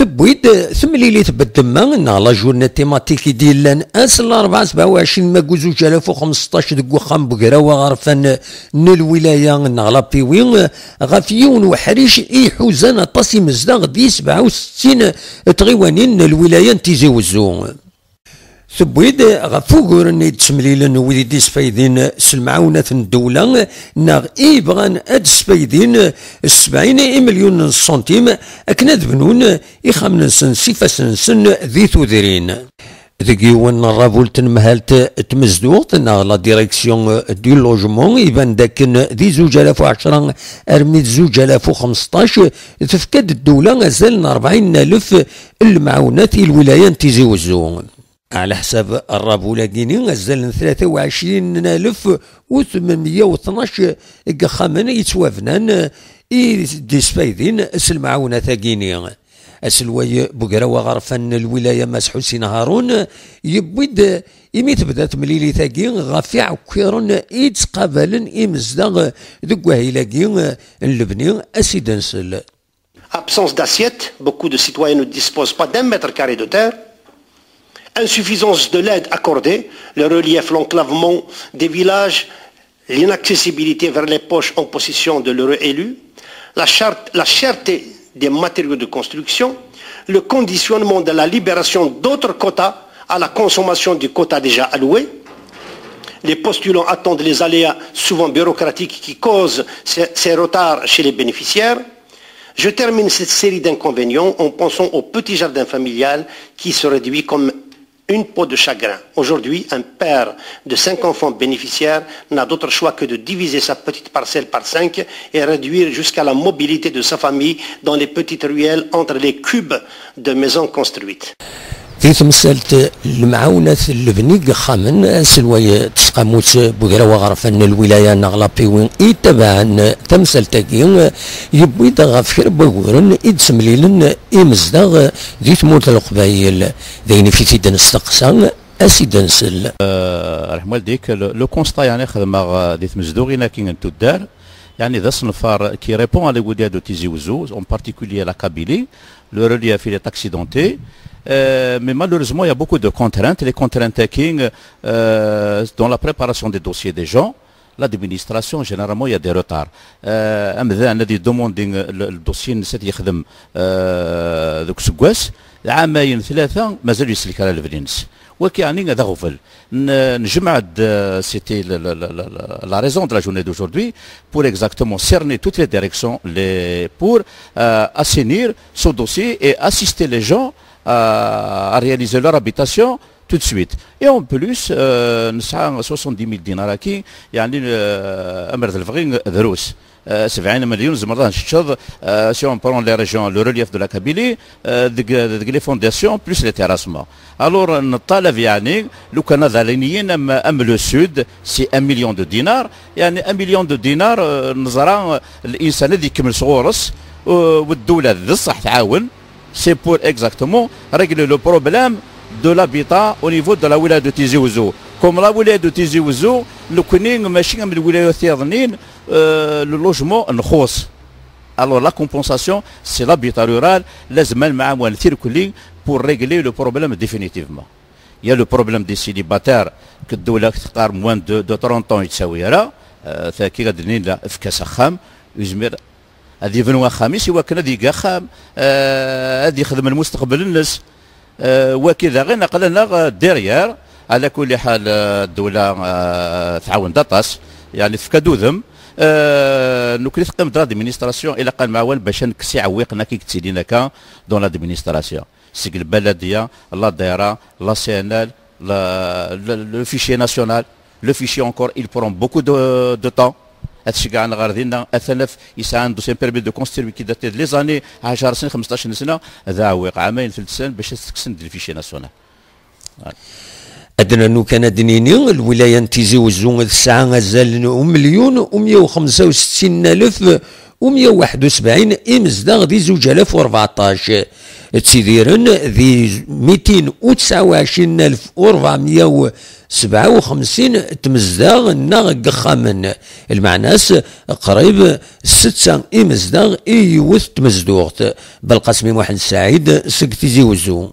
ثبويد ثمليلي تبدما لا جورني تيماتيكي ديال لان اس الاربعاء 27 ماكو 2015 دك وخام بقراوه غرفان الولايه نغلا بيوين غافيون وحريش حوزان طاسي مزداغ دي 67 تغيوانين الولايه تيزي وزو ثبويد غفوغور نيد تسمليلن ويدي سفايدين المعاونة الدولة ناغ بغان اد سفايدين 70 مليون سنتيم اكناد بنون يخامن سن سيفاسنسن ذي ثوذرين ذكيون الرافولت مهالت تمزدوط ناغ لا ديريكسيون دو لوجمون يبان داكن ذي 2010 ارمي 2015 تفكاد الدولة ازال 40,000 المعاونات الولايات تيزي وزو على حساب الرابولة كيني غزال 23,812 قخامن يتوافنان ديسفايدين المعاونة كيني اسلواي بقراوة غرفان الولاية ماس حسين هارون يبويد إميت بدات مليلي ثاقي غافي عكيرن يتقابلن إمزداغ ذك وهيلاقي اللبني أسيدنسل. Absence d'assiette, beaucoup de citoyens ne disposent pas d'un mètre carré de terre. Insuffisance de l'aide accordée, le relief, l'enclavement des villages, l'inaccessibilité vers les poches en possession de leurs élus, la cherté des matériaux de construction, le conditionnement de la libération d'autres quotas à la consommation du quota déjà alloué. Les postulants attendent les aléas souvent bureaucratiques qui causent ces retards chez les bénéficiaires. Je termine cette série d'inconvénients en pensant au petit jardin familial qui se réduit comme une peau de chagrin. Aujourd'hui, un père de 5 enfants bénéficiaires n'a d'autre choix que de diviser sa petite parcelle par 5 et réduire jusqu'à la mobilité de sa famille dans les petites ruelles entre les cubes de maisons construites. في تمثلت المعاونة اللبني خامن سلوية تسقاموت بقراوة غرفان الولاية نغلابي وين تبعا تمثلتاكي يبويد غافير بغورن سمليلن مزداغ ذي تموت القبايل ذين في تيدن استقسان اسيدن سل رحم والديك لو كونستا يعني خدمة ذي تمزدوغينا كي تدار يعني ذا صنفار كي ريبون على وديا دو تيزي وزو en particulier la Kabylie le relief il est accidenté. Mais malheureusement, il y a beaucoup de contraintes. Les contraintes hacking dans la préparation des dossiers des gens, l'administration, généralement, il y a des retards. On a des demandes, le dossier ne s'est يخدم ذوك سكواس عامين ثلاثة مازال يسلك على الفلينس. وكيعني هذا غفل نجمع c'était la raison de la journée d'aujourd'hui pour exactement cerner toutes les directions pour assainir ce dossier et assister les gens à réaliser leur habitation tout de suite. Et en plus, nous avons 70 000 dinars qui يعني أمر الفغين دروس 70 مليون زمرة نشتغل si on prend les régions, le relief de la Kabylie, les fondations plus les terrassements. Alors نطالب يعني لو كان ذالينيين أم le sud c'est 1 million de dinars يعني 1 million de dinars نزرع الإنسان اللي يكمل صغورس والدولة الصح تعاون. C'est pour exactement régler le problème de l'habitat au niveau de la wilaya de Tizi Ouzou. Comme la wilaya de Tizi Ouzou, le Kouning, machine, le wilaya de le logement نخوص. Alors la compensation, c'est l'habitat rural, les mêmes pour régler le problème définitivement. Il y a le problème des célibataires que الدولة تختار moins de 30 ans يتساويها. ثاكي غادي لا افكاس خام يزمر هذه فنوا خامس وكان هذه خام هذه يخدم المستقبل الناس وكذا غير نقلنا ديريير. على كل حال الدولة تعاون داطاس يعني تفكادو ذم نوكلي تقيم د لادمينستراسيون الى قال معاون باش نكسي عويقنا كي كتسيدينا كان دون لادمينستراسيون سيك البلديه لا دايره لا سي ان ال لو فيشي ناسيونال لو فيشي انكور il prend beaucoup de temps. هادشي كاع غاردينا اثلف يسعى عنده سي بيرمي دو كونستيري كي دات لي زاني 10 سنين 15 سنه هذا عويق عامين 3 سنين باش تكسن الفيشي ناسيونال. أدنى نو كان دنيني الولاية تيزي وزون الساعة غزال 1,165,171 إمزداغ دي 2014 تسيديرن ذي 229,457 تمزداغ ناغ قخامن المعناس قريب 6 إمزداغ إيوث تمزدوغت بالقسم محمد سعيد سكتيزي وزو.